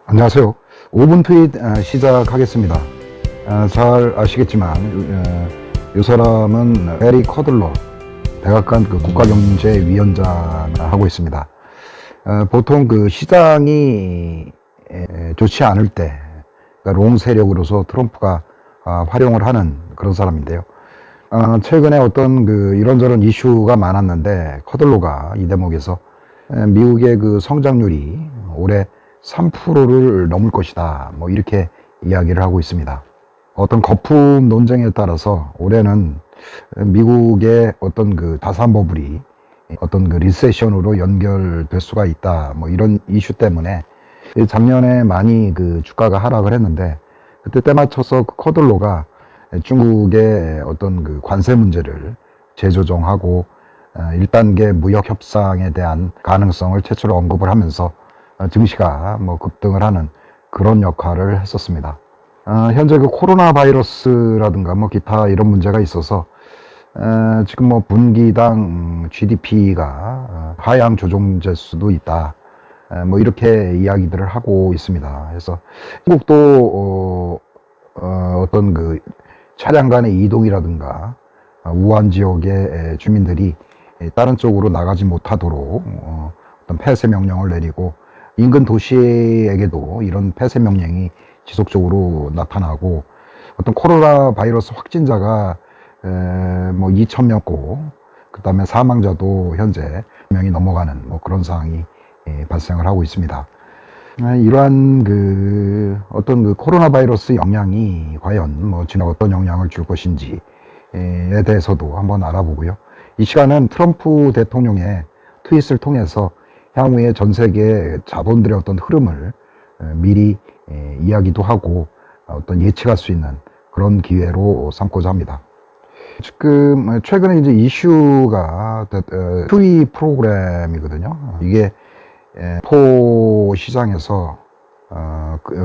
안녕하세요. 5분 트윗 시작하겠습니다. 잘 아시겠지만 이 사람은 베리 커들러 백악관 그 국가경제위원장을 하고 있습니다. 보통 그 시장이 좋지 않을 때 그러니까 롱 세력으로서 트럼프가 활용을 하는 그런 사람인데요. 최근에 어떤 그 이런저런 이슈가 많았는데 커들러가 이 대목에서 미국의 그 성장률이 올해 3%를 넘을 것이다. 뭐 이렇게 이야기를 하고 있습니다. 어떤 거품 논쟁에 따라서 올해는 미국의 어떤 그 자산 버블이 어떤 그 리세션으로 연결될 수가 있다. 뭐 이런 이슈 때문에 작년에 많이 그 주가가 하락을 했는데 그때 때 맞춰서 커들로가 중국의 어떤 그 관세 문제를 재조정하고 1단계 무역 협상에 대한 가능성을 최초로 언급을 하면서 증시가 뭐 급등을 하는 그런 역할을 했었습니다. 현재 그 코로나 바이러스라든가 뭐 기타 이런 문제가 있어서 지금 뭐 분기당 GDP가 하향 조정될 수도 있다. 뭐 이렇게 이야기들을 하고 있습니다. 그래서 한국도 어떤 그 차량 간의 이동이라든가 우한 지역의 주민들이 다른 쪽으로 나가지 못하도록 어떤 폐쇄 명령을 내리고 인근 도시에게도 이런 폐쇄 명령이 지속적으로 나타나고 어떤 코로나 바이러스 확진자가 뭐 2,000명고 그 다음에 사망자도 현재 명이 넘어가는 뭐 그런 상황이 발생을 하고 있습니다. 이러한 그 어떤 그 코로나 바이러스 영향이 과연 뭐 지나 어떤 영향을 줄 것인지에 대해서도 한번 알아보고요. 이 시간은 트럼프 대통령의 트윗을 통해서 향후에 전 세계 자본들의 어떤 흐름을 미리 이야기도 하고 어떤 예측할 수 있는 그런 기회로 삼고자 합니다. 지금 최근에 이제 이슈가 QE 프로그램이거든요. 이게 포 시장에서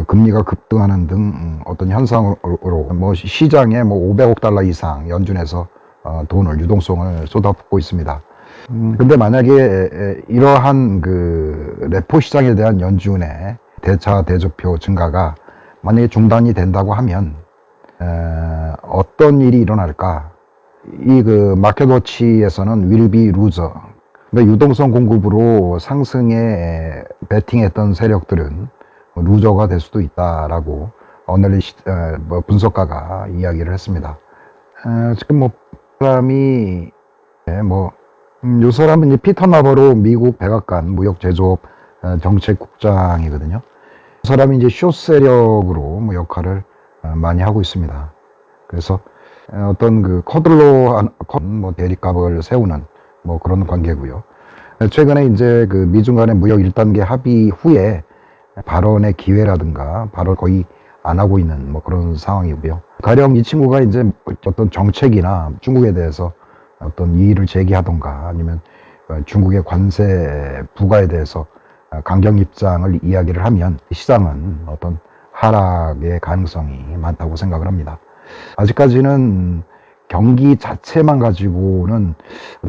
금리가 급등하는 등 어떤 현상으로 뭐 시장에 뭐 500억 달러 이상 연준에서 돈을 유동성을 쏟아붓고 있습니다. 근데 만약에 이러한 그 레포 시장에 대한 연준의 대차 대조표 증가가 만약에 중단이 된다고 하면 어떤 일이 일어날까? 이 그 마켓워치에서는 will be loser. 근데 유동성 공급으로 상승에 베팅했던 세력들은 루저가 될 수도 있다라고 뭐 분석가가 이야기를 했습니다. 지금 뭐 사람이 이 사람은 이제 피터 나버로 미국 백악관 무역제조업 정책국장이거든요. 이 사람이 이제 쇼 세력으로 뭐 역할을 많이 하고 있습니다. 그래서 어떤 그 커들로 뭐 대립각을 세우는 뭐 그런 관계고요. 최근에 이제 그 미중 간의 무역 1단계 합의 후에 발언의 기회라든가 발언 거의 안 하고 있는 뭐 그런 상황이고요. 가령 이 친구가 이제 어떤 정책이나 중국에 대해서 어떤 이의를 제기하던가 아니면 중국의 관세 부과에 대해서 강경 입장을 이야기를 하면 시장은 어떤 하락의 가능성이 많다고 생각을 합니다. 아직까지는 경기 자체만 가지고는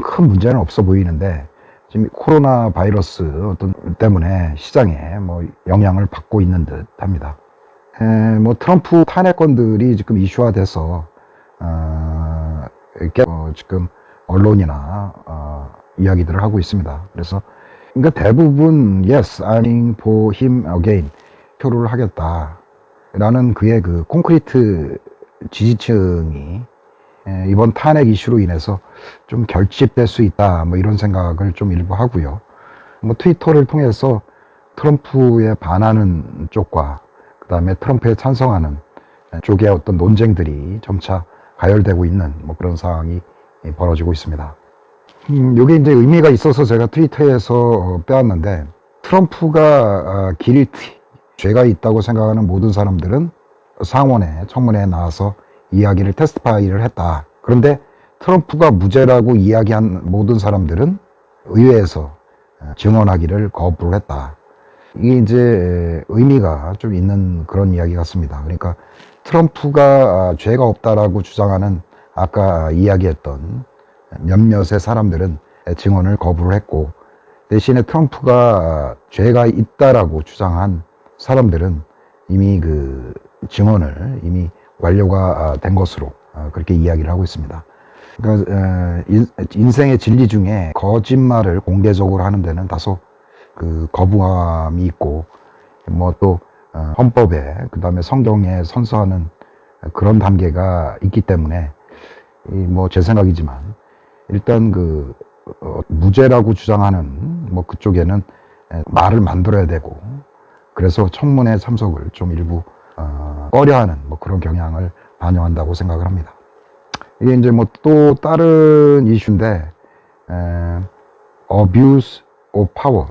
큰 문제는 없어 보이는데 지금 코로나 바이러스 어떤 때문에 시장에 뭐 영향을 받고 있는 듯 합니다. 뭐 트럼프 탄핵건들이 지금 이슈화돼서 지금 언론이나 이야기들을 하고 있습니다. 그래서 그러니까 대부분 yes, I'm running for him again 표를 하겠다라는 그의 그 콘크리트 지지층이 이번 탄핵 이슈로 인해서 좀 결집될 수 있다 뭐 이런 생각을 좀 일부 하고요. 뭐 트위터를 통해서 트럼프에 반하는 쪽과 그 다음에 트럼프에 찬성하는 쪽의 어떤 논쟁들이 점차 가열되고 있는 뭐 그런 상황이 벌어지고 있습니다. 이게 이제 의미가 있어서 제가 트위터에서 빼왔는데 트럼프가 길티, 죄가 있다고 생각하는 모든 사람들은 상원에 청문회에 나와서 이야기를 테스트파이를 했다. 그런데 트럼프가 무죄라고 이야기한 모든 사람들은 의회에서 증언하기를 거부를 했다. 이게 이제 의미가 좀 있는 그런 이야기 같습니다. 그러니까 트럼프가 죄가 없다라고 주장하는 아까 이야기했던 몇몇의 사람들은 증언을 거부를 했고 대신에 트럼프가 죄가 있다라고 주장한 사람들은 이미 그 증언을 이미 완료가 된 것으로 그렇게 이야기를 하고 있습니다. 그러니까 인생의 진리 중에 거짓말을 공개적으로 하는 데는 다소 그 거부감이 있고 뭐 또 헌법에 그다음에 성경에 선서하는 그런 단계가 있기 때문에 뭐 제 생각이지만 일단 그 무죄라고 주장하는 뭐 그쪽에는 말을 만들어야 되고 그래서 청문회 참석을 좀 일부 꺼려하는 뭐 그런 경향을 반영한다고 생각을 합니다. 이게 이제 뭐 또 다른 이슈인데 abuse of power,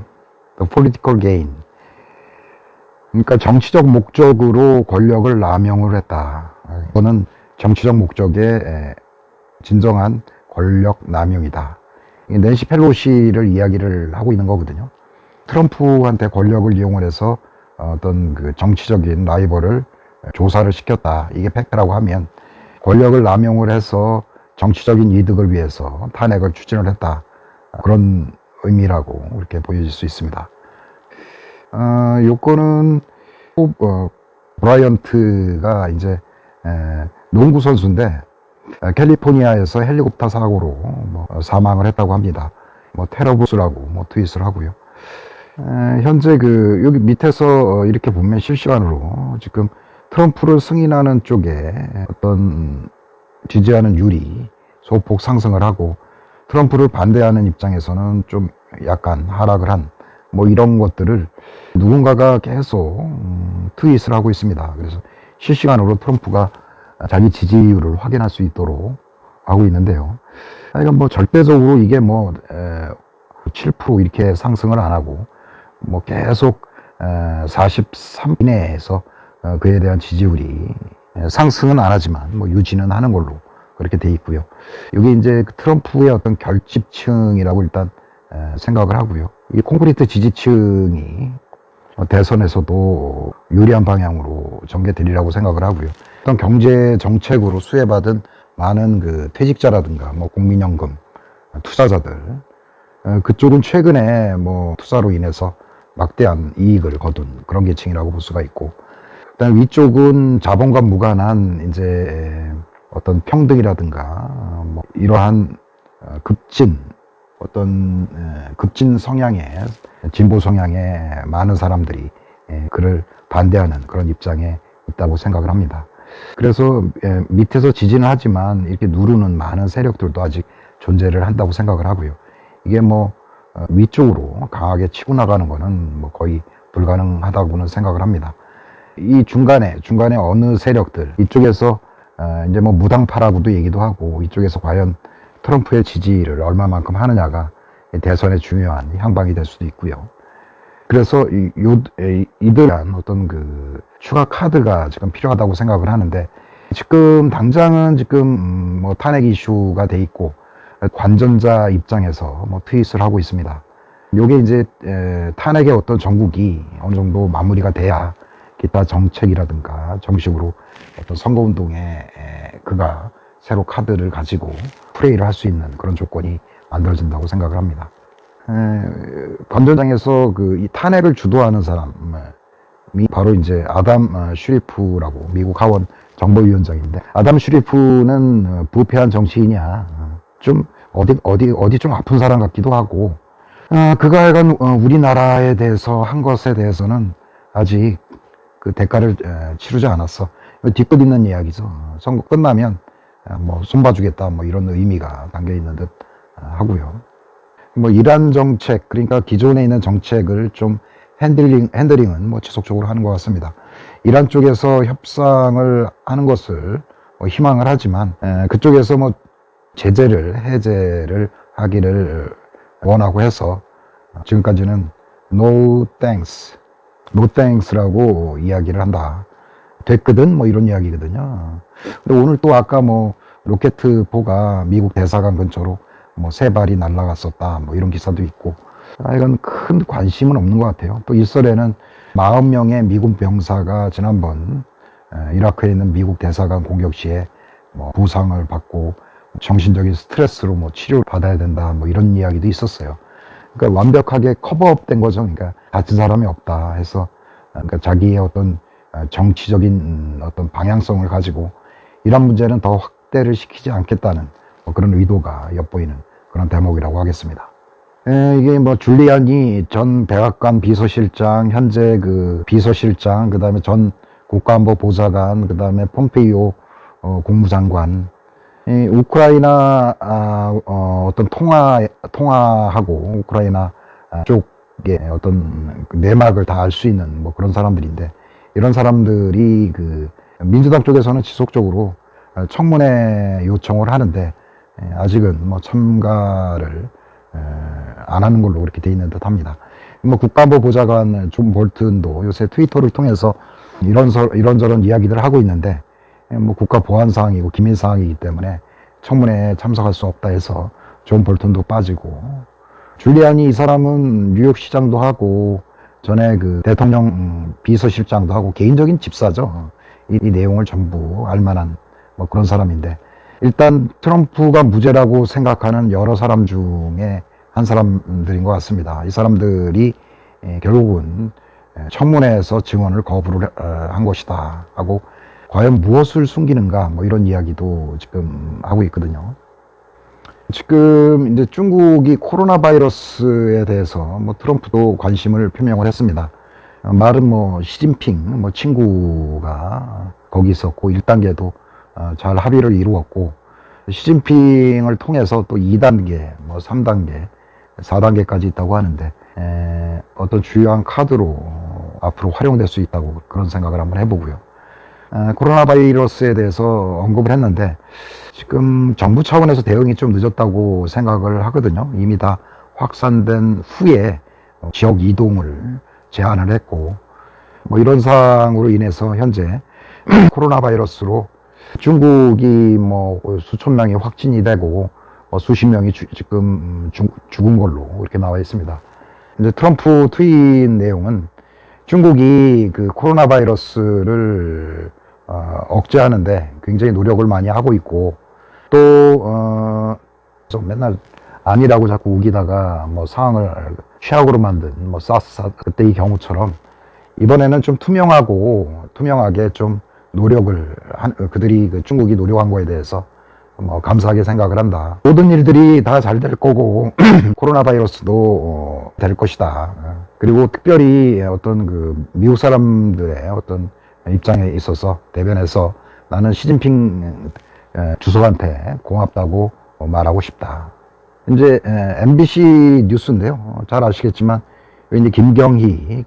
the political gain. 그러니까 정치적 목적으로 권력을 남용을 했다. 이거는 정치적 목적의 진정한 권력 남용이다. 낸시 펠로시를 이야기를 하고 있는 거거든요. 트럼프한테 권력을 이용을 해서 어떤 그 정치적인 라이벌을 조사를 시켰다. 이게 팩트라고 하면 권력을 남용을 해서 정치적인 이득을 위해서 탄핵을 추진을 했다. 그런 의미라고 이렇게 보여질 수 있습니다. 요거는 브라이언트가 이제 농구 선수인데 캘리포니아에서 헬리콥터 사고로 뭐 사망을 했다고 합니다. 뭐 테러부스라고 뭐 트윗을 하고요. 현재 그 여기 밑에서 이렇게 보면 실시간으로 지금 트럼프를 승인하는 쪽에 어떤 지지하는 율이 소폭 상승을 하고 트럼프를 반대하는 입장에서는 좀 약간 하락을 한 뭐 이런 것들을 누군가가 계속 트윗을 하고 있습니다. 그래서 실시간으로 트럼프가 자기 지지율을 확인할 수 있도록 하고 있는데요. 그러니까 뭐 절대적으로 이게 뭐 7% 이렇게 상승을 안 하고 뭐 계속 43 이내에서 그에 대한 지지율이 상승은 안 하지만 뭐 유지는 하는 걸로 그렇게 돼 있고요. 이게 이제 트럼프의 어떤 결집층이라고 일단 생각을 하고요. 이 콘크리트 지지층이 대선에서도 유리한 방향으로 전개되리라고 생각을 하고요. 어떤 경제 정책으로 수혜받은 많은 그 퇴직자라든가 뭐 국민연금 투자자들 그쪽은 최근에 뭐 투자로 인해서 막대한 이익을 거둔 그런 계층이라고 볼 수가 있고, 그다음 위쪽은 자본과 무관한 이제 어떤 평등이라든가 뭐 이러한 급진 성향의 진보 성향의 많은 사람들이 그를 반대하는 그런 입장에 있다고 생각을 합니다. 그래서 밑에서 지지는 하지만 이렇게 누르는 많은 세력들도 아직 존재를 한다고 생각을 하고요. 이게 뭐 위쪽으로 강하게 치고 나가는 거는 뭐 거의 불가능하다고는 생각을 합니다. 이 중간에 어느 세력들 이쪽에서 이제 뭐 무당파라고도 얘기도 하고 이쪽에서 과연 트럼프의 지지를 얼마만큼 하느냐가 대선의 중요한 향방이 될 수도 있고요. 그래서 이들한 어떤 그 추가 카드가 지금 필요하다고 생각을 하는데, 지금 당장은 지금 뭐 탄핵 이슈가 돼 있고 관전자 입장에서 뭐 트윗을 하고 있습니다. 요게 이제 탄핵의 어떤 전국이 어느 정도 마무리가 돼야 기타 정책이라든가 정식으로 어떤 선거운동에 그가 새로 카드를 가지고 플레이를 할 수 있는 그런 조건이 만들어진다고 생각을 합니다. 관전장에서 그 이 탄핵을 주도하는 사람이 바로 이제 아담 슈리프라고 미국 하원 정보위원장인데, 아담 슈리프는 부패한 정치인이야. 좀 어디 좀 아픈 사람 같기도 하고, 그가 하여간 우리나라에 대해서 한 것에 대해서는 아직 그 대가를 치르지 않았어. 뒤끝 있는 이야기죠. 선거 끝나면 뭐 손봐주겠다 뭐 이런 의미가 담겨 있는 듯 하고요. 뭐 이란 정책, 그러니까 기존에 있는 정책을 좀 핸들링은 뭐 지속적으로 하는 것 같습니다. 이란 쪽에서 협상을 하는 것을 희망을 하지만 그쪽에서 뭐 해제를 하기를 원하고 해서 지금까지는 no thanks라고 이야기를 됐거든 뭐 이런 이야기거든요. 근데 오늘 또 아까 뭐 로켓포가 미국 대사관 근처로 뭐 3발이 날아갔었다 뭐 이런 기사도 있고, 이건 큰 관심은 없는 것 같아요. 또 이스라엘은 40명의 미국 병사가 지난번 이라크에 있는 미국 대사관 공격 시에 뭐 부상을 받고 정신적인 스트레스로 뭐 치료를 받아야 된다 뭐 이런 이야기도 있었어요. 그러니까 완벽하게 커버업 된 거죠. 그러니까 다친 사람이 없다 해서 그러니까 자기의 어떤 정치적인 어떤 방향성을 가지고 이런 문제는 더 확대를 시키지 않겠다는 그런 의도가 엿보이는 그런 대목이라고 하겠습니다. 이게 뭐 줄리안이 전 백악관 비서실장, 현재 그 비서실장, 그 다음에 전 국가안보보좌관, 그 다음에 폼페이오 국무장관, 우크라이나 어떤 통화하고 우크라이나 쪽에 어떤 내막을 다 알 수 있는 뭐 그런 사람들인데, 이런 사람들이 그 민주당 쪽에서는 지속적으로 청문회 요청을 하는데 아직은 뭐 참가를 안 하는 걸로 그렇게 돼 있는 듯 합니다. 뭐 국가안보보좌관 존 볼튼도 요새 트위터를 통해서 이런저런 이야기들을 하고 있는데, 뭐 국가 보안 사항이고 기밀 사항이기 때문에 청문회에 참석할 수 없다 해서 존 볼튼도 빠지고, 줄리안이 이 사람은 뉴욕 시장도 하고 전에 그 대통령 비서실장도 하고 개인적인 집사죠. 이 내용을 전부 알만한 뭐 그런 사람인데, 일단 트럼프가 무죄라고 생각하는 여러 사람 중에 한 사람들인 것 같습니다. 이 사람들이 결국은 청문회에서 증언을 거부를 한 것이다 하고, 과연 무엇을 숨기는가 뭐 이런 이야기도 지금 하고 있거든요. 지금 이제 중국이 코로나 바이러스에 대해서 뭐 트럼프도 관심을 표명을 했습니다. 말은 뭐 시진핑 뭐 친구가 거기 있었고 1단계도 잘 합의를 이루었고, 시진핑을 통해서 또 2단계, 뭐 3단계, 4단계까지 있다고 하는데, 어떤 주요한 카드로 앞으로 활용될 수 있다고 그런 생각을 한번 해보고요. 코로나 바이러스에 대해서 언급을 했는데, 지금 정부 차원에서 대응이 좀 늦었다고 생각을 하거든요. 이미 다 확산된 후에 지역 이동을 제한을 했고, 뭐 이런 상황으로 인해서 현재 코로나 바이러스로 중국이 뭐 수천 명이 확진이 되고 수십 명이 지금 죽은 걸로 이렇게 나와 있습니다. 이제 트럼프 트윗 내용은 중국이 그 코로나 바이러스를 억제하는데 굉장히 노력을 많이 하고 있고, 또 맨날 아니라고 자꾸 우기다가 뭐 상황을 최악으로 만든 뭐 사스 그때 이 경우처럼 이번에는 좀 투명하게 좀 노력을 그들이 그 중국이 노력한 거에 대해서 뭐 감사하게 생각을 한다. 모든 일들이 다 잘 될 거고 코로나 바이러스도 될 것이다. 그리고 특별히 어떤 그 미국 사람들의 어떤 입장에 있어서 대변해서 나는 시진핑 주석한테 고맙다고 말하고 싶다. 이제 MBC 뉴스인데요. 잘 아시겠지만 왠지 김경희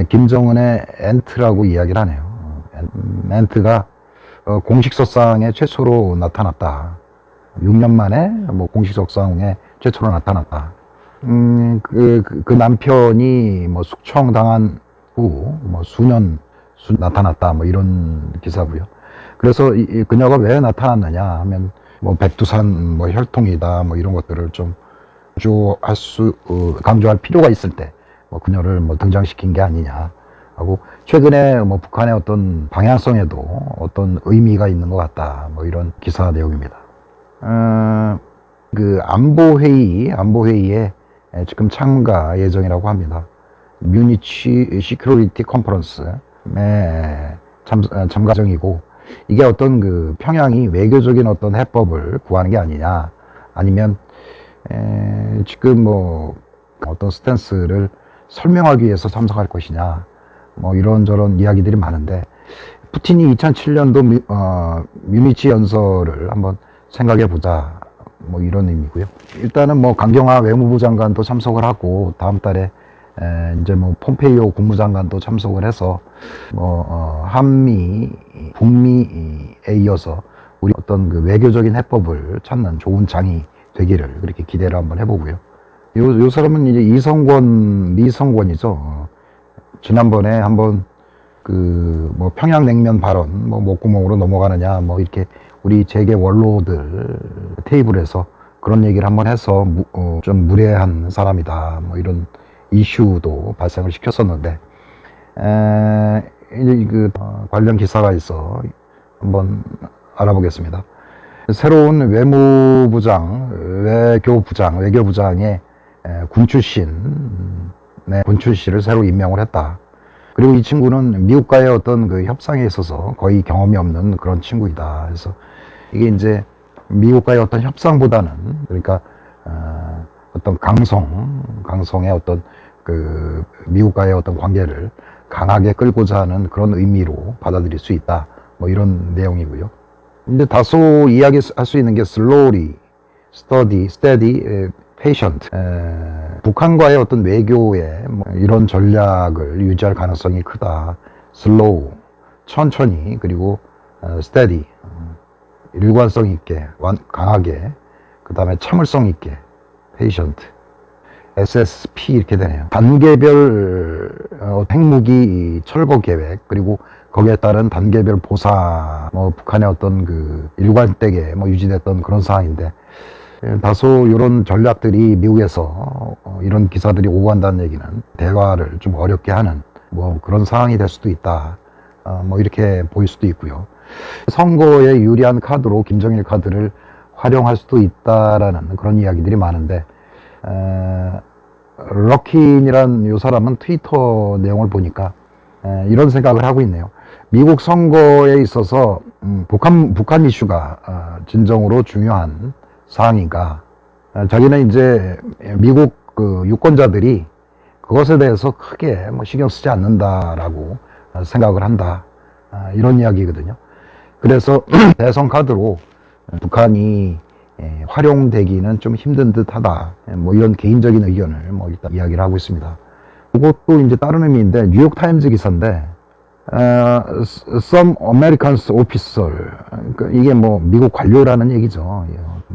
김정은의 엔트라고 이야기를 하네요. 엔트가 공식 석상에 최초로 나타났다. 6년 만에 뭐 공식 석상에 최초로 나타났다. 그 남편이 뭐 숙청당한 후 뭐 수년 나타났다. 뭐 이런 기사고요. 그래서 그녀가 왜 나타났느냐 하면 뭐 백두산 뭐 혈통이다 뭐 이런 것들을 좀 강조할 필요가 있을 때 뭐 그녀를 뭐 등장시킨 게 아니냐 하고, 최근에 뭐 북한의 어떤 방향성에도 어떤 의미가 있는 것 같다 뭐 이런 기사 내용입니다. 그 안보회의에 지금 참가 예정이라고 합니다. 뮤니치 시큐리티 컨퍼런스에 참가 예정이고, 이게 어떤 그 평양이 외교적인 어떤 해법을 구하는 게 아니냐, 아니면 지금 뭐 어떤 스탠스를 설명하기 위해서 참석할 것이냐, 뭐 이런저런 이야기들이 많은데, 푸틴이 2007년도 뮤니치 연설을 한번 생각해 보자 뭐 이런 의미고요. 일단은 뭐 강경화 외무부 장관도 참석을 하고, 다음 달에 이제 뭐 폼페이오 국무장관도 참석을 해서 뭐 한미 북미에 이어서 우리 어떤 그 외교적인 해법을 찾는 좋은 장이 되기를 그렇게 기대를 한번 해보고요. 요 사람은 이제 리성권이죠. 지난번에 한번 그 뭐 평양냉면 발언 뭐 목구멍으로 넘어가느냐 뭐 이렇게 우리 재계 원로들 테이블에서 그런 얘기를 한번 해서 좀 무례한 사람이다 뭐 이런 이슈도 발생을 시켰었는데, 이제 그 관련 기사가 있어 한번 알아보겠습니다. 새로운 외교부장의 군 출신을 새로 임명을 했다. 그리고 이 친구는 미국과의 어떤 그 협상에 있어서 거의 경험이 없는 그런 친구이다. 그래서 이게 이제 미국과의 어떤 협상보다는, 그러니까 어떤 강성의 어떤 그 미국과의 어떤 관계를 강하게 끌고자 하는 그런 의미로 받아들일 수 있다. 뭐 이런 내용이고요. 근데 다소 이야기할 수 있는 게 slowly, steady, patient. 북한과의 어떤 외교의 뭐 이런 전략을 유지할 가능성이 크다. slow, 천천히, 그리고 steady, 일관성 있게, 강하게, 그 다음에 참을성 있게, patient, SSP 이렇게 되네요. 단계별 핵무기 철거 계획, 그리고 거기에 따른 단계별 보상, 뭐 북한의 어떤 그 일관되게 뭐 유지됐던 그런 상황인데, 다소 이런 전략들이 미국에서 이런 기사들이 오고 간다는 얘기는 대화를 좀 어렵게 하는 뭐 그런 상황이 될 수도 있다. 뭐 이렇게 보일 수도 있고요. 선거에 유리한 카드로 김정일 카드를 활용할 수도 있다라는 그런 이야기들이 많은데, 럭킨이란 이 사람은 트위터 내용을 보니까 이런 생각을 하고 있네요. 미국 선거에 있어서 북한 이슈가 진정으로 중요한 사항인가, 자기는 이제 미국 그 유권자들이 그것에 대해서 크게 뭐 신경 쓰지 않는다라고 생각을 한다, 이런 이야기거든요. 그래서 대선 카드로 북한이 활용되기는 좀 힘든 듯하다, 뭐 이런 개인적인 의견을 뭐 일단 이야기를 하고 있습니다. 그것도 이제 다른 의미인데, 뉴욕 타임즈 기사인데, some Americans officer, 그러니까 이게 뭐 미국 관료라는 얘기죠.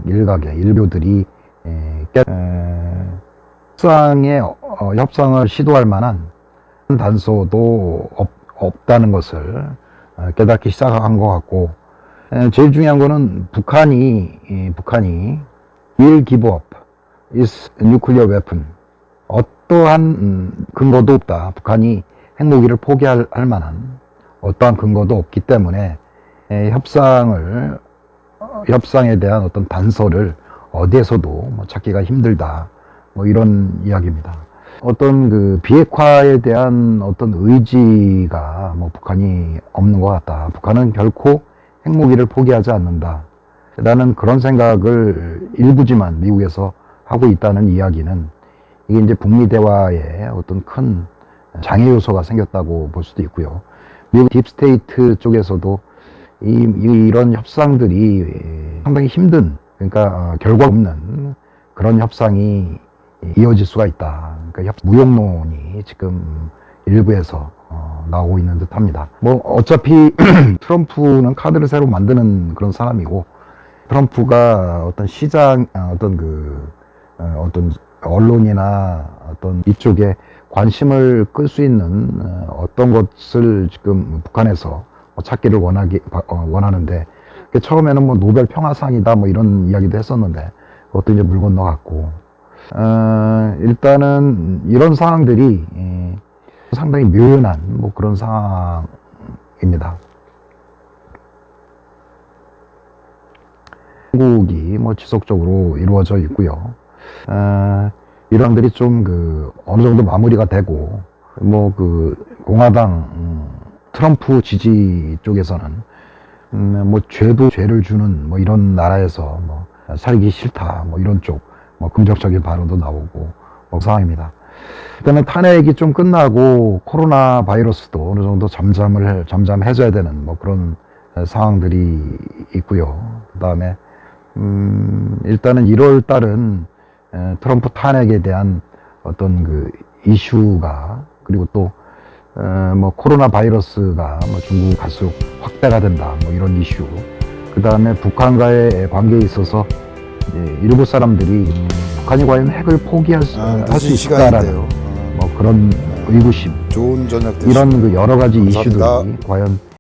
일교들이 협상을 시도할 만한 단서도 없다는 것을 깨닫기 시작한 것 같고, 제일 중요한 거는 북한이 will give up its nuclear weapon, 어떠한 근거도 없다. 북한이 핵무기를 포기할 만한 어떠한 근거도 없기 때문에 협상에 대한 어떤 단서를 어디에서도 뭐 찾기가 힘들다. 뭐 이런 이야기입니다. 어떤 그 비핵화에 대한 어떤 의지가 뭐 북한이 없는 것 같다. 북한은 결코 핵무기를 포기하지 않는다. 라는 그런 생각을 일부지만 미국에서 하고 있다는 이야기는, 이게 이제 북미 대화에 어떤 큰 장애 요소가 생겼다고 볼 수도 있고요. 미국 딥스테이트 쪽에서도 이런 협상들이 상당히 힘든, 그러니까 결과 없는 그런 협상이 이어질 수가 있다. 그러니까 무용론이 지금 일부에서 나오고 있는 듯 합니다. 뭐 어차피 트럼프는 카드를 새로 만드는 그런 사람이고, 트럼프가 어떤 어떤 언론이나 어떤 이쪽에 관심을 끌 수 있는 어떤 것을 지금 북한에서 찾기를 원하는데, 처음에는 뭐 노벨 평화상이다 뭐 이런 이야기도 했었는데, 그것도 이제 물 건너갔고, 일단은 이런 상황들이 상당히 묘연한 뭐 그런 상황입니다. 한국이 뭐 지속적으로 이루어져 있고요. 이런들이 좀 어느 정도 마무리가 되고, 뭐 공화당 트럼프 지지 쪽에서는 뭐 죄를 주는 뭐 이런 나라에서 뭐 살기 싫다 뭐 이런 쪽 뭐 긍정적인 발언도 나오고 뭐 상황입니다. 일단은 탄핵이 좀 끝나고 코로나 바이러스도 어느 정도 잠잠해져야 되는 뭐 그런 상황들이 있고요. 그 다음에 일단은 1월 달은 트럼프 탄핵에 대한 어떤 이슈가, 그리고 또 뭐 코로나 바이러스가 뭐 중국 갈수록 확대가 된다 뭐 이런 이슈, 그 다음에 북한과의 관계에 있어서 일부 사람들이 북한이 과연 핵을 포기할 수 있을까라는 뭐 그런 의구심, 좋은 저녁 되시고 이런 여러 가지 감사합니다. 이슈들이 과연